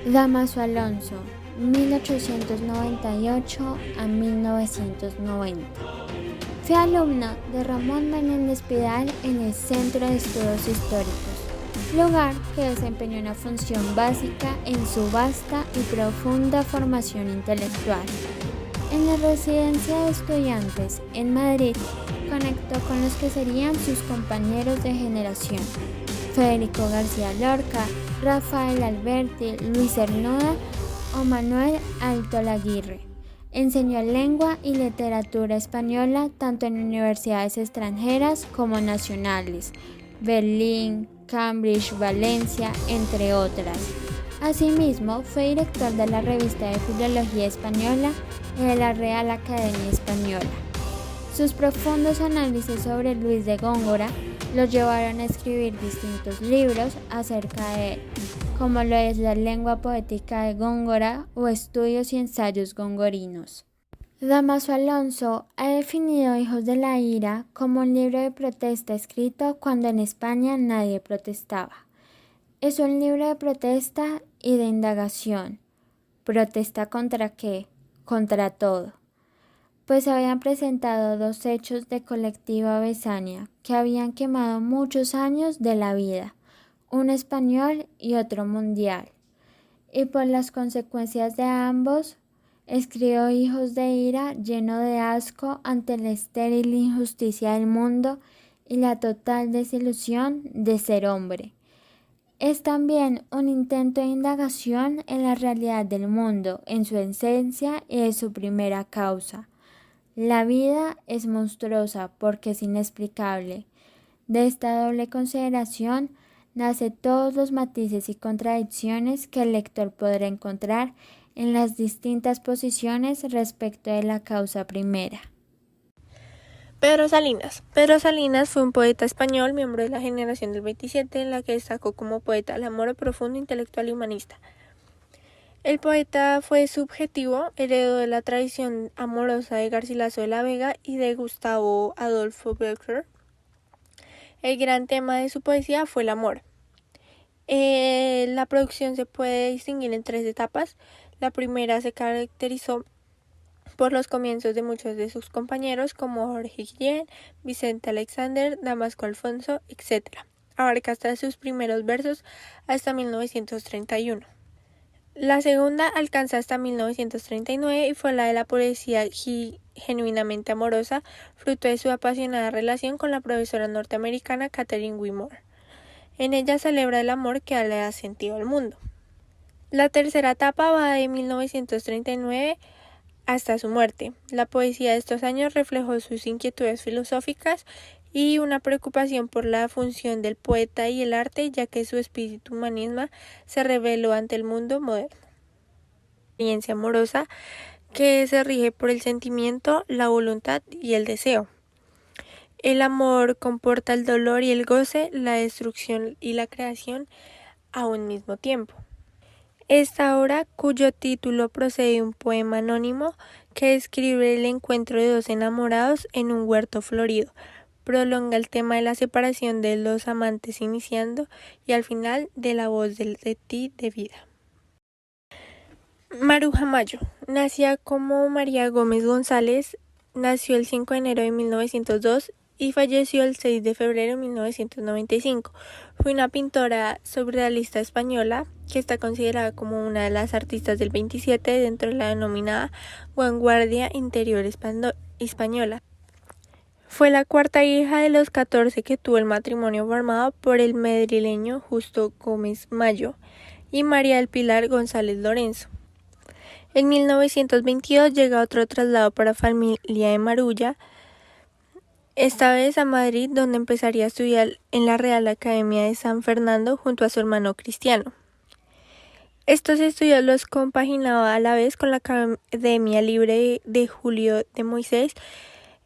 Dámaso Alonso, 1898 a 1990. Fue alumno de Ramón Menéndez Pidal en el Centro de Estudios Históricos, lugar que desempeñó una función básica en su vasta y profunda formación intelectual. En la residencia de estudiantes en Madrid, conectó con los que serían sus compañeros de generación: Federico García Lorca, Rafael Alberti, Luis Cernuda o Manuel Altolaguirre. Enseñó lengua y literatura española tanto en universidades extranjeras como nacionales, Berlín, Cambridge, Valencia, entre otras. Asimismo, fue director de la revista de Filología Española y de la Real Academia Española. Sus profundos análisis sobre Luis de Góngora los llevaron a escribir distintos libros acerca de él, como lo es La lengua poética de Góngora o Estudios y ensayos gongorinos. Dámaso Alonso ha definido Hijos de la Ira como un libro de protesta escrito cuando en España nadie protestaba. Es un libro de protesta y de indagación. ¿Protesta contra qué? Contra todo. Pues habían presentado dos hechos de colectiva Besanía que habían quemado muchos años de la vida, uno español y otro mundial. Y por las consecuencias de ambos, escribió Hijos de Ira lleno de asco ante la estéril injusticia del mundo y la total desilusión de ser hombre. Es también un intento de indagación en la realidad del mundo, en su esencia y de su primera causa. La vida es monstruosa porque es inexplicable. De esta doble consideración nace todos los matices y contradicciones que el lector podrá encontrar en las distintas posiciones respecto de la causa primera. Pedro Salinas. Pedro Salinas fue un poeta español, miembro de la generación del 27, en la que destacó como poeta el amor profundo, intelectual y humanista. El poeta fue subjetivo, heredó de la tradición amorosa de Garcilaso de la Vega y de Gustavo Adolfo Bécquer. El gran tema de su poesía fue el amor. La producción se puede distinguir en tres etapas. La primera se caracterizó por los comienzos de muchos de sus compañeros como Jorge Guillén, Vicente Alexander, Damasco Alfonso, etc. Abarca hasta sus primeros versos hasta 1931. La segunda alcanza hasta 1939 y fue la de la poesía genuinamente amorosa, fruto de su apasionada relación con la profesora norteamericana Katherine Wilmore. En ella celebra el amor que le da sentido al mundo. La tercera etapa va de 1939 hasta su muerte. La poesía de estos años reflejó sus inquietudes filosóficas y una preocupación por la función del poeta y el arte, ya que su espíritu humanista se reveló ante el mundo moderno. Experiencia amorosa que se rige por el sentimiento, la voluntad y el deseo. El amor comporta el dolor y el goce, la destrucción y la creación a un mismo tiempo. Esta obra, cuyo título procede de un poema anónimo que describe el encuentro de dos enamorados en un huerto florido, prolonga el tema de la separación de los amantes iniciando y al final de la voz de ti de vida. Maruja Mayo. Nacida como María Gómez González, nació el 5 de enero de 1902 y falleció el 6 de febrero de 1995. Fue una pintora surrealista española que está considerada como una de las artistas del 27 dentro de la denominada vanguardia interior española. Fue la cuarta hija de los 14 que tuvo el matrimonio formado por el madrileño Justo Gómez Mayo y María del Pilar González Lorenzo. En 1922 llega otro traslado para familia de Marulla, esta vez a Madrid, donde empezaría a estudiar en la Real Academia de San Fernando junto a su hermano Cristiano. Estos estudios los compaginaba a la vez con la Academia Libre de Julio de Moisés.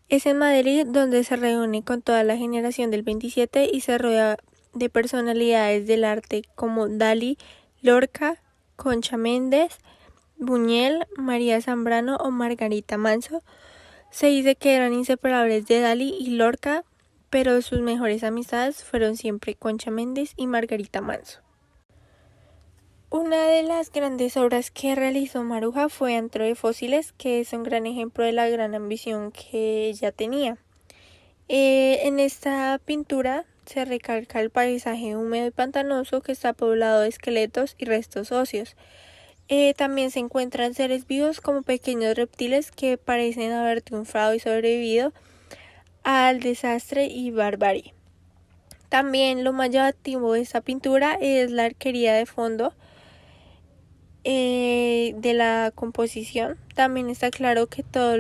Es en Madrid donde se reúne con toda la generación del 27 y se rodea de personalidades del arte como Dalí, Lorca, Concha Méndez, Buñuel, María Zambrano o Margarita Manso. Se dice que eran inseparables de Dalí y Lorca, pero sus mejores amistades fueron siempre Concha Méndez y Margarita Manso. Una de las grandes obras que realizó Maruja fue Antro de Fósiles, que es un gran ejemplo de la gran ambición que ella tenía. En esta pintura se recalca el paisaje húmedo y pantanoso que está poblado de esqueletos y restos óseos. También se encuentran seres vivos como pequeños reptiles que parecen haber triunfado y sobrevivido al desastre y barbarie. También lo más llamativo de esta pintura es la arquería de fondo de la composición. También está claro que todo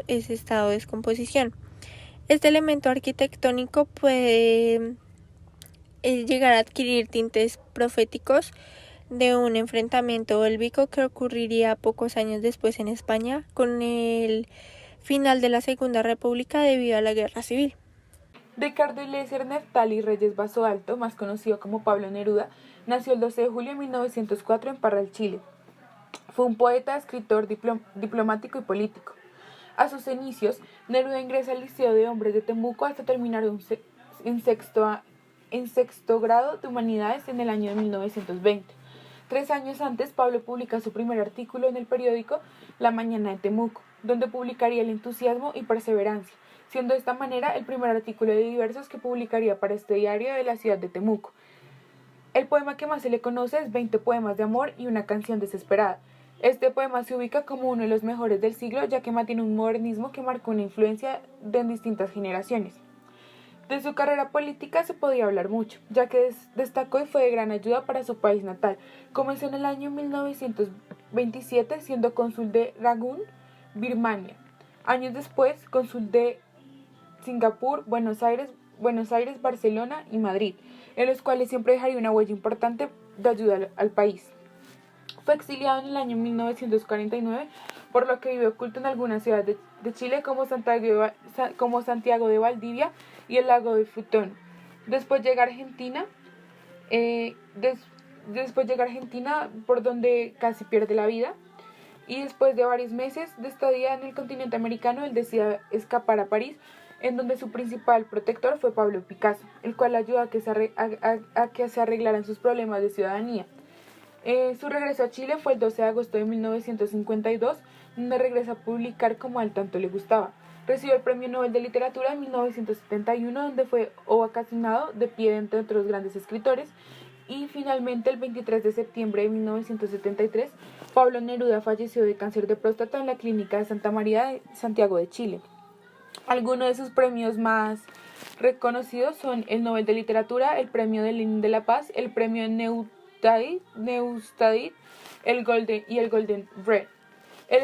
es estado de descomposición. Este elemento arquitectónico puede llegar a adquirir tintes proféticos de un enfrentamiento bélgico que ocurriría pocos años después en España con el final de la Segunda República debido a la Guerra Civil. Ricardo Eliezer Neftali Reyes Basoalto, más conocido como Pablo Neruda, nació el 12 de julio de 1904 en Parral, Chile. Fue un poeta, escritor, diplomático y político. A sus inicios, Neruda ingresa al Liceo de Hombres de Temuco hasta terminar en sexto grado de Humanidades en el año de 1920. 3 años antes, Pablo publica su primer artículo en el periódico La Mañana de Temuco, donde publicaría El entusiasmo y perseverancia, siendo de esta manera el primer artículo de diversos que publicaría para este diario de la ciudad de Temuco. El poema que más se le conoce es 20 poemas de amor y una canción desesperada. Este poema se ubica como uno de los mejores del siglo, ya que mantiene un modernismo que marcó una influencia en distintas generaciones. De su carrera política se podía hablar mucho, ya que destacó y fue de gran ayuda para su país natal. Comenzó en el año 1927 siendo cónsul de Rangún, Birmania. Años después, cónsul de Singapur, Buenos Aires, Barcelona y Madrid, en los cuales siempre dejaría una huella importante de ayuda al país. Fue exiliado en el año 1949, por lo que vive oculto en algunas ciudades de Chile como Santiago de Valdivia y el lago de Futón. Después llega a Argentina, por donde casi pierde la vida. Y después de varios meses de estadía en el continente americano, él decide escapar a París, en donde su principal protector fue Pablo Picasso, el cual ayudó a que se arreglaran sus problemas de ciudadanía. Su regreso a Chile fue el 12 de agosto de 1952, donde regresa a publicar como a él tanto le gustaba. Recibió el Premio Nobel de Literatura en 1971, donde fue ovacionado de pie entre otros grandes escritores. Y finalmente, el 23 de septiembre de 1973, Pablo Neruda falleció de cáncer de próstata en la clínica de Santa María de Santiago de Chile. Algunos de sus premios más reconocidos son el Nobel de Literatura, el Premio de Lenin de la Paz, el Premio Neustadt, el Golden Red. El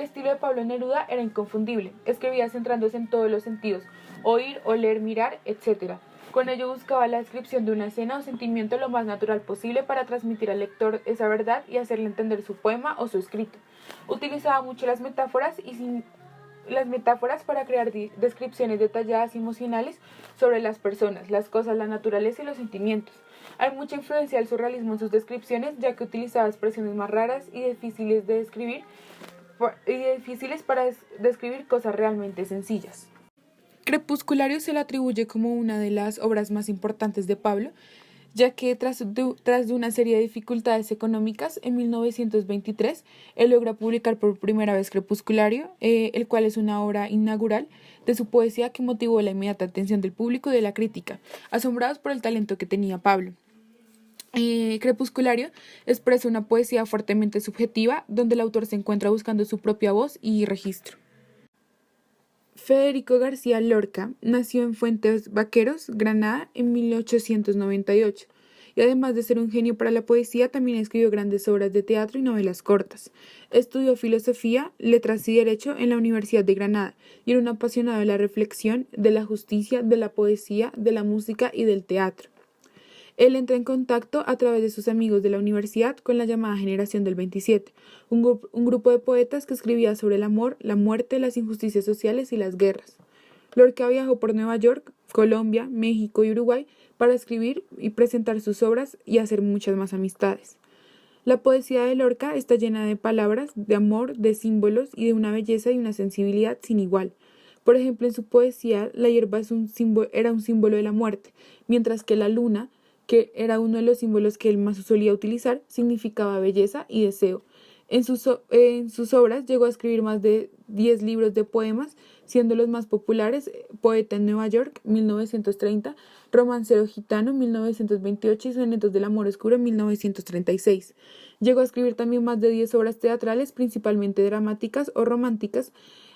estilo de Pablo Neruda era inconfundible. Escribía centrándose en todos los sentidos: oír, oler, mirar, etc. Con ello buscaba la descripción de una escena o sentimiento lo más natural posible para transmitir al lector esa verdad y hacerle entender su poema o su escrito. Utilizaba mucho las metáforas para crear descripciones detalladas y emocionales sobre las personas, las cosas, la naturaleza y los sentimientos. Hay mucha influencia del surrealismo en sus descripciones, ya que utilizaba expresiones más raras y difíciles para describir cosas realmente sencillas. Crepusculario se le atribuye como una de las obras más importantes de Pablo, ya que tras de una serie de dificultades económicas, en 1923, él logra publicar por primera vez Crepusculario, el cual es una obra inaugural de su poesía que motivó la inmediata atención del público y de la crítica, asombrados por el talento que tenía Pablo. Crepusculario expresa una poesía fuertemente subjetiva, donde el autor se encuentra buscando su propia voz y registro. Federico García Lorca nació en Fuentes Vaqueros, Granada, en 1898, y además de ser un genio para la poesía, también escribió grandes obras de teatro y novelas cortas. Estudió filosofía, letras y derecho en la Universidad de Granada, y era un apasionado de la reflexión, de la justicia, de la poesía, de la música y del teatro. Él entra en contacto a través de sus amigos de la universidad con la llamada Generación del 27, un grupo de poetas que escribía sobre el amor, la muerte, las injusticias sociales y las guerras. Lorca viajó por Nueva York, Colombia, México y Uruguay para escribir y presentar sus obras y hacer muchas más amistades. La poesía de Lorca está llena de palabras, de amor, de símbolos y de una belleza y una sensibilidad sin igual. Por ejemplo, en su poesía, la hierba era un símbolo de la muerte, mientras que la luna que era uno de los símbolos que él más solía utilizar, significaba belleza y deseo. En sus obras llegó a escribir más de 10 libros de poemas, siendo los más populares Poeta en Nueva York, 1930, Romancero gitano, 1928 y Sonetos del amor oscuro, 1936. Llegó a escribir también más de 10 obras teatrales, principalmente dramáticas o románticas,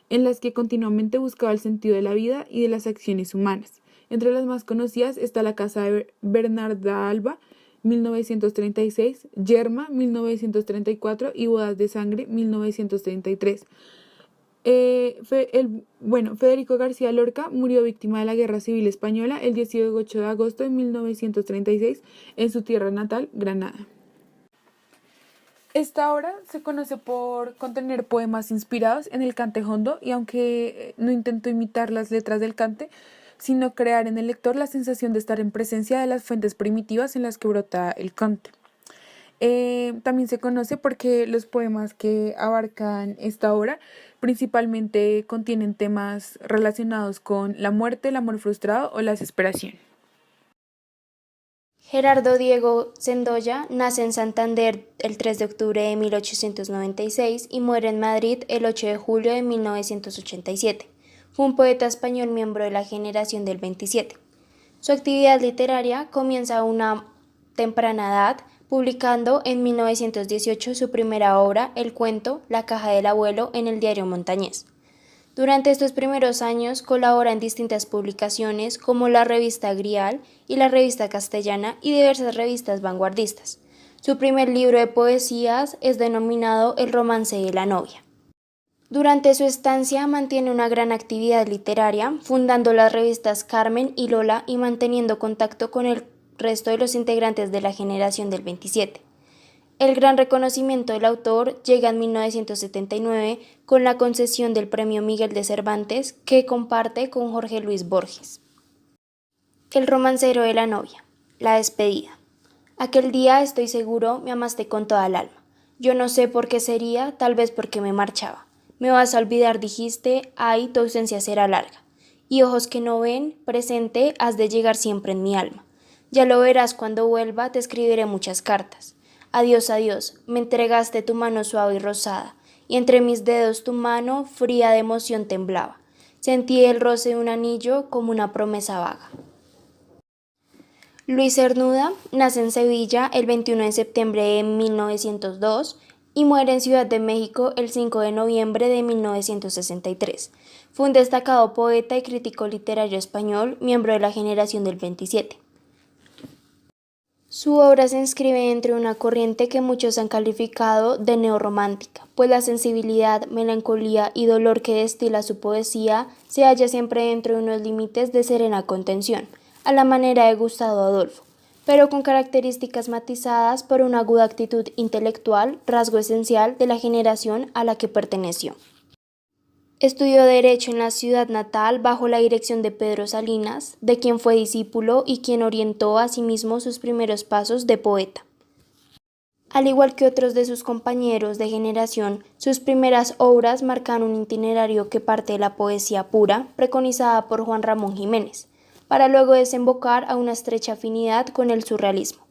en las que continuamente buscaba el sentido de la vida y de las acciones humanas. Entre las más conocidas está La casa de Bernarda Alba, 1936, Yerma, 1934 y Bodas de sangre, 1933. Federico García Lorca murió víctima de la Guerra Civil Española el 18 de agosto de 1936 en su tierra natal, Granada. Esta obra se conoce por contener poemas inspirados en el cante jondo y aunque no intentó imitar las letras del cante, sino crear en el lector la sensación de estar en presencia de las fuentes primitivas en las que brota el cante. También se conoce porque los poemas que abarcan esta obra principalmente contienen temas relacionados con la muerte, el amor frustrado o la desesperación. Gerardo Diego Sendoya nace en Santander el 3 de octubre de 1896 y muere en Madrid el 8 de julio de 1987. Fue un poeta español miembro de la generación del 27. Su actividad literaria comienza a una temprana edad, publicando en 1918 su primera obra, el cuento La caja del abuelo, en el diario Montañés. Durante estos primeros años colabora en distintas publicaciones como la revista Grial y la revista Castellana y diversas revistas vanguardistas. Su primer libro de poesías es denominado El romance de la novia. Durante su estancia mantiene una gran actividad literaria, fundando las revistas Carmen y Lola y manteniendo contacto con el resto de los integrantes de la generación del 27. El gran reconocimiento del autor llega en 1979 con la concesión del Premio Miguel de Cervantes, que comparte con Jorge Luis Borges. El romancero de la novia. La despedida. Aquel día, estoy seguro, me amaste con toda el alma. Yo no sé por qué sería, tal vez porque me marchaba. Me vas a olvidar, dijiste, ay, tu ausencia será larga. Y ojos que no ven, presente, has de llegar siempre en mi alma. Ya lo verás cuando vuelva, te escribiré muchas cartas. Adiós, adiós, me entregaste tu mano suave y rosada, y entre mis dedos tu mano, fría de emoción, temblaba. Sentí el roce de un anillo como una promesa vaga. Luis Cernuda nace en Sevilla el 21 de septiembre de 1902 y muere en Ciudad de México el 5 de noviembre de 1963. Fue un destacado poeta y crítico literario español, miembro de la generación del 27. Su obra se inscribe entre una corriente que muchos han calificado de neorromántica, pues la sensibilidad, melancolía y dolor que destila su poesía se halla siempre dentro de unos límites de serena contención, a la manera de Gustavo Adolfo, pero con características matizadas por una aguda actitud intelectual, rasgo esencial de la generación a la que perteneció. Estudió Derecho en la ciudad natal bajo la dirección de Pedro Salinas, de quien fue discípulo y quien orientó asimismo sus primeros pasos de poeta. Al igual que otros de sus compañeros de generación, sus primeras obras marcan un itinerario que parte de la poesía pura, preconizada por Juan Ramón Jiménez, para luego desembocar a una estrecha afinidad con el surrealismo.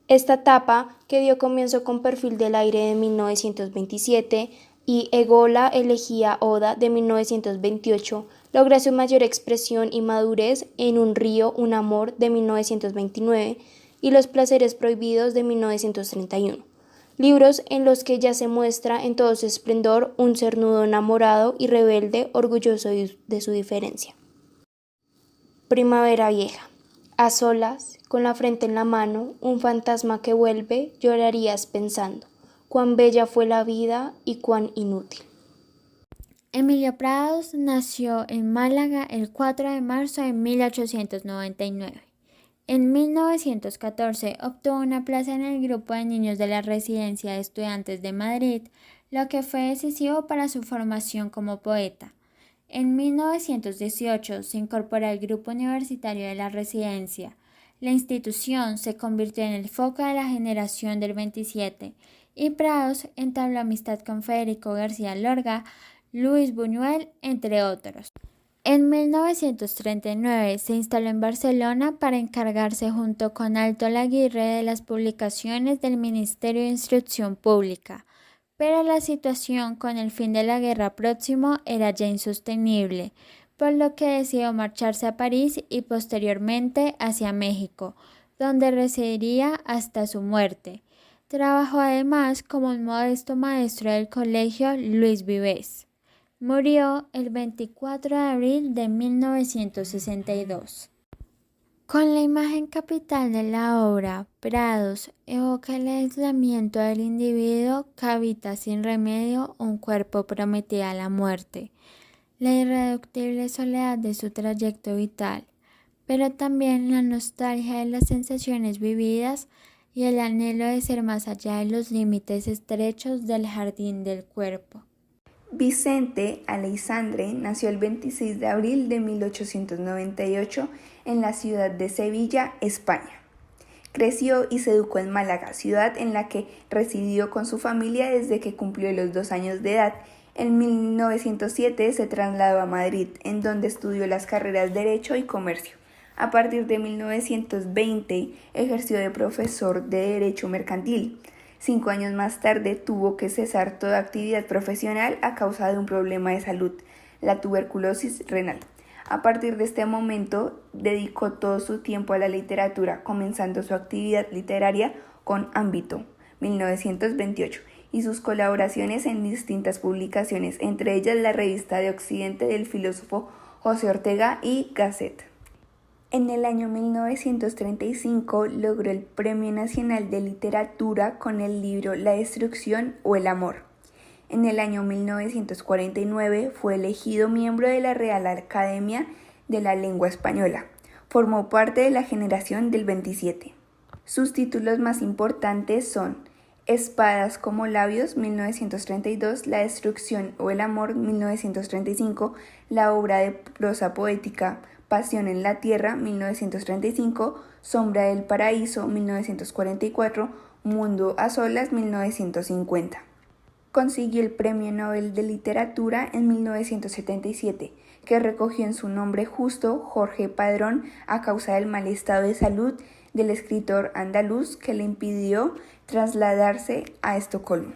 Esta etapa, que dio comienzo con Perfil del aire de 1927 y Egola, elegía Oda de 1928, logra su mayor expresión y madurez en Un río, un amor de 1929 y Los placeres prohibidos de 1931, libros en los que ya se muestra en todo su esplendor un Cernudo enamorado y rebelde, orgulloso de su diferencia. Primavera vieja. A solas, con la frente en la mano, un fantasma que vuelve, llorarías pensando cuán bella fue la vida y cuán inútil. Emilio Prados nació en Málaga el 4 de marzo de 1899. En 1914 obtuvo una plaza en el grupo de niños de la Residencia de Estudiantes de Madrid, lo que fue decisivo para su formación como poeta. En 1918 se incorporó al grupo universitario de la Residencia. La institución se convirtió en el foco de la generación del 27 y Prados entabló amistad con Federico García Lorca, Luis Buñuel, entre otros. En 1939 se instaló en Barcelona para encargarse junto con Alto Laguirre de las publicaciones del Ministerio de Instrucción Pública, pero la situación con el fin de la guerra próximo era ya insostenible, por lo que decidió marcharse a París y posteriormente hacia México, donde residiría hasta su muerte. Trabajó además como un modesto maestro del colegio Luis Vives. Murió el 24 de abril de 1962. Con la imagen capital de la obra, Prados evoca el aislamiento del individuo que habita sin remedio un cuerpo prometido a la muerte, la irreductible soledad de su trayecto vital, pero también la nostalgia de las sensaciones vividas y el anhelo de ser más allá de los límites estrechos del jardín del cuerpo. Vicente Aleixandre nació el 26 de abril de 1898 en la ciudad de Sevilla, España. Creció y se educó en Málaga, ciudad en la que residió con su familia desde que cumplió los 2 años de edad. En 1907 se trasladó a Madrid, en donde estudió las carreras Derecho y Comercio. A partir de 1920 ejerció de profesor de Derecho Mercantil. 5 años más tarde tuvo que cesar toda actividad profesional a causa de un problema de salud, la tuberculosis renal. A partir de este momento dedicó todo su tiempo a la literatura, comenzando su actividad literaria con Ámbito, 1928, y sus colaboraciones en distintas publicaciones, entre ellas la revista de Occidente del filósofo José Ortega y Gazette. En el año 1935 logró el Premio Nacional de Literatura con el libro La destrucción o el amor. En el año 1949 fue elegido miembro de la Real Academia de la Lengua Española. Formó parte de la generación del 27. Sus títulos más importantes son Espadas como labios, 1932, La destrucción o el amor, 1935, la obra de prosa poética Pasión en la Tierra, 1935, Sombra del Paraíso, 1944, Mundo a Solas, 1950. Consiguió el Premio Nobel de Literatura en 1977, que recogió en su nombre justo Jorge Padrón a causa del mal estado de salud del escritor andaluz que le impidió trasladarse a Estocolmo.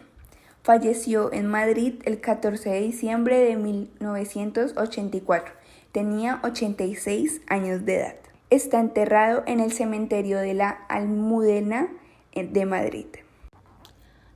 Falleció en Madrid el 14 de diciembre de 1984. Tenía 86 años de edad. Está enterrado en el cementerio de la Almudena de Madrid.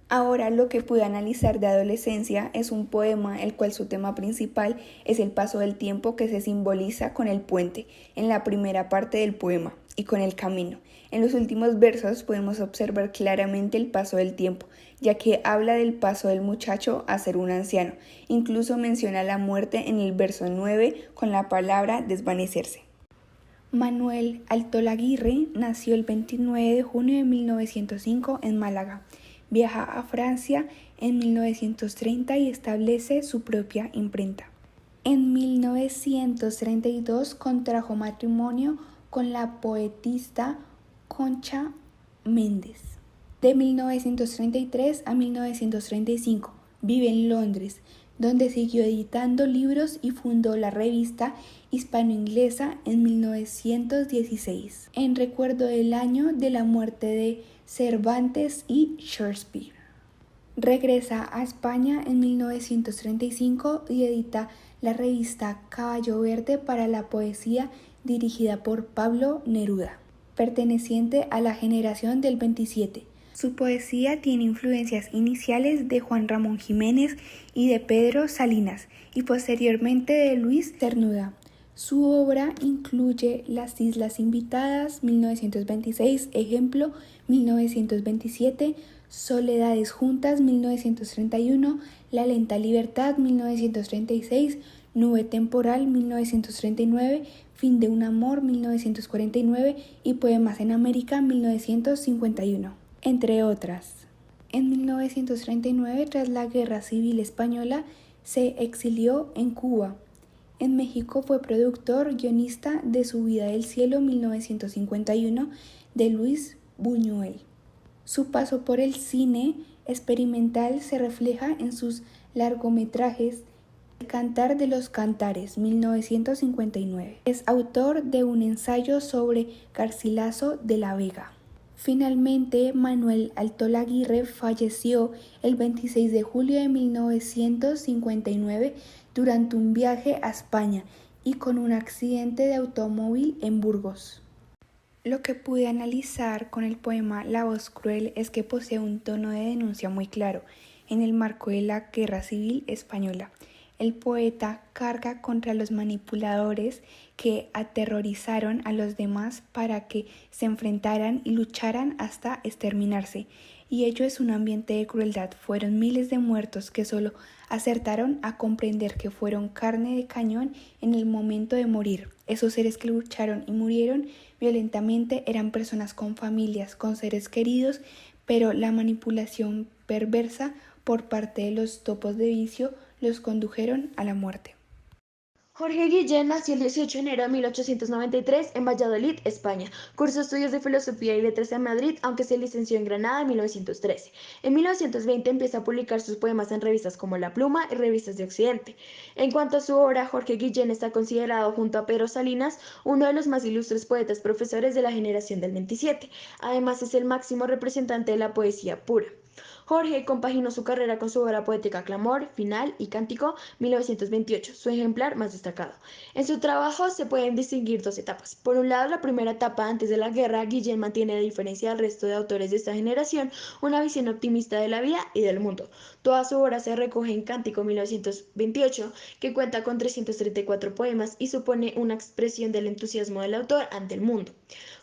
Ahora lo que pude analizar de adolescencia es un poema el cual su tema principal es el paso del tiempo que se simboliza con el puente en la primera parte del poema y con el camino. En los últimos versos podemos observar claramente el paso del tiempo, ya que habla del paso del muchacho a ser un anciano. Incluso menciona la muerte en el verso 9 con la palabra desvanecerse. Manuel Altolaguirre nació el 29 de junio de 1905 en Málaga. Viaja a Francia en 1930 y establece su propia imprenta. En 1932 contrajo matrimonio con la poetista Concha Méndez. De 1933 a 1935 vive en Londres, donde siguió editando libros y fundó la revista hispano-inglesa en 1916, en recuerdo del año de la muerte de Cervantes y Shakespeare. Regresa a España en 1935 y edita la revista Caballo Verde para la poesía dirigida por Pablo Neruda, perteneciente a la generación del 27. Su poesía tiene influencias iniciales de Juan Ramón Jiménez y de Pedro Salinas y posteriormente de Luis Cernuda. Su obra incluye Las Islas Invitadas, 1926, Ejemplo, 1927, Soledades Juntas, 1931, La Lenta Libertad, 1936, Nube Temporal, 1939, Fin de un Amor, 1949 y Poemas en América, 1951, entre otras. En 1939, tras la Guerra Civil Española, se exilió en Cuba. En México fue productor, guionista de Subida del Cielo, 1951, de Luis Buñuel. Su paso por el cine experimental se refleja en sus largometrajes El Cantar de los Cantares, 1959. Es autor de un ensayo sobre Garcilaso de la Vega. Finalmente, Manuel Altolaguirre falleció el 26 de julio de 1959 durante un viaje a España y con un accidente de automóvil en Burgos. Lo que pude analizar con el poema La voz cruel es que posee un tono de denuncia muy claro en el marco de la Guerra Civil Española. El poeta carga contra los manipuladores que aterrorizaron a los demás para que se enfrentaran y lucharan hasta exterminarse. Y ello es un ambiente de crueldad. Fueron miles de muertos que solo acertaron a comprender que fueron carne de cañón en el momento de morir. Esos seres que lucharon y murieron violentamente eran personas con familias, con seres queridos, pero la manipulación perversa por parte de los topos de vicio los condujeron a la muerte. Jorge Guillén nació el 18 de enero de 1893 en Valladolid, España. Cursó estudios de Filosofía y Letras en Madrid, aunque se licenció en Granada en 1913. En 1920 empieza a publicar sus poemas en revistas como La Pluma y revistas de Occidente. En cuanto a su obra, Jorge Guillén está considerado, junto a Pedro Salinas, uno de los más ilustres poetas profesores de la generación del 27. Además, es el máximo representante de la poesía pura. Jorge compaginó su carrera con su obra poética Clamor, Final y Cántico, 1928, su ejemplar más destacado. En su trabajo se pueden distinguir dos etapas. Por un lado, la primera etapa antes de la guerra, Guillén mantiene, a diferencia del resto de autores de esta generación, una visión optimista de la vida y del mundo. Toda su obra se recoge en Cántico, 1928, que cuenta con 334 poemas y supone una expresión del entusiasmo del autor ante el mundo.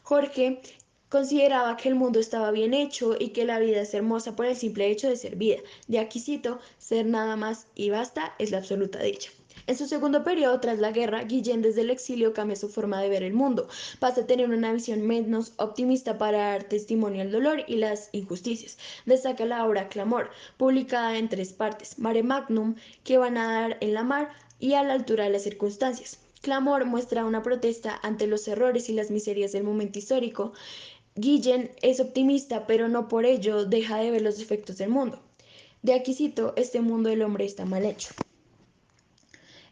Jorge consideraba que el mundo estaba bien hecho y que la vida es hermosa por el simple hecho de ser vida. De aquí cito: ser nada más y basta es la absoluta dicha. En su segundo periodo, tras la guerra, Guillén desde el exilio cambia su forma de ver el mundo. Pasa a tener una visión menos optimista para dar testimonio al dolor y las injusticias. Destaca la obra Clamor, publicada en 3 partes, Mare Magnum, que van a dar en la mar y a la altura de las circunstancias. Clamor muestra una protesta ante los errores y las miserias del momento histórico. Guillén es optimista, pero no por ello deja de ver los defectos del mundo. De aquí cito: este mundo del hombre está mal hecho.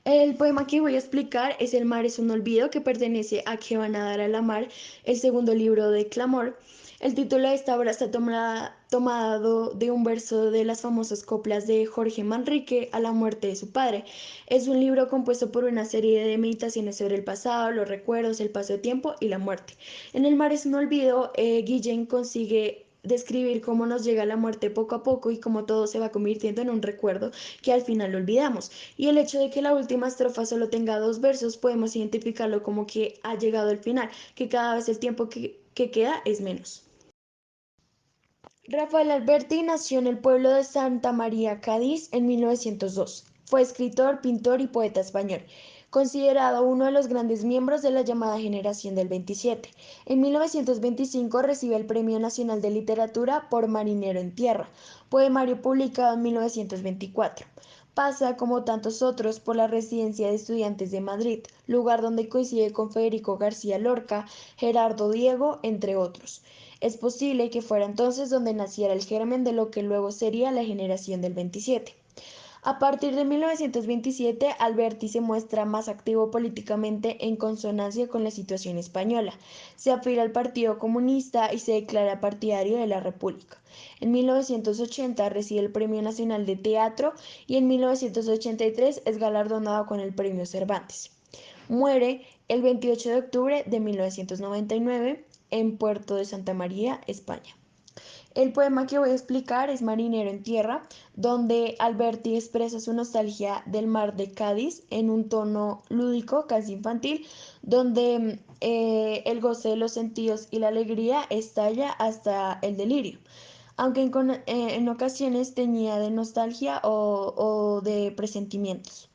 El poema que voy a explicar es El mar es un olvido, que pertenece a Que van a dar a la mar, el segundo libro de Clamor. El título de esta obra está tomado de un verso de las famosas coplas de Jorge Manrique a la muerte de su padre. Es un libro compuesto por una serie de meditaciones sobre el pasado, los recuerdos, el paso de tiempo y la muerte. En El mar es un olvido, Guillén consigue describir cómo nos llega la muerte poco a poco y cómo todo se va convirtiendo en un recuerdo que al final olvidamos. Y el hecho de que la última estrofa solo tenga 2 versos, podemos identificarlo como que ha llegado el final, que cada vez el tiempo que queda es menos. Rafael Alberti nació en el pueblo de Santa María, Cádiz, en 1902. Fue escritor, pintor y poeta español, considerado uno de los grandes miembros de la llamada generación del 27. En 1925 recibe el Premio Nacional de Literatura por Marinero en Tierra, poemario publicado en 1924. Pasa, como tantos otros, por la Residencia de Estudiantes de Madrid, lugar donde coincide con Federico García Lorca, Gerardo Diego, entre otros. Es posible que fuera entonces donde naciera el germen de lo que luego sería la generación del 27. A partir de 1927, Alberti se muestra más activo políticamente en consonancia con la situación española. Se afila al Partido Comunista y se declara partidario de la República. En 1980 recibe el Premio Nacional de Teatro y en 1983 es galardonado con el Premio Cervantes. Muere el 28 de octubre de 1999 en Puerto de Santa María, España. El poema que voy a explicar es Marinero en Tierra, donde Alberti expresa su nostalgia del mar de Cádiz en un tono lúdico, casi infantil, donde el goce de los sentidos y la alegría estalla hasta el delirio, aunque en ocasiones teñida de nostalgia o de presentimientos.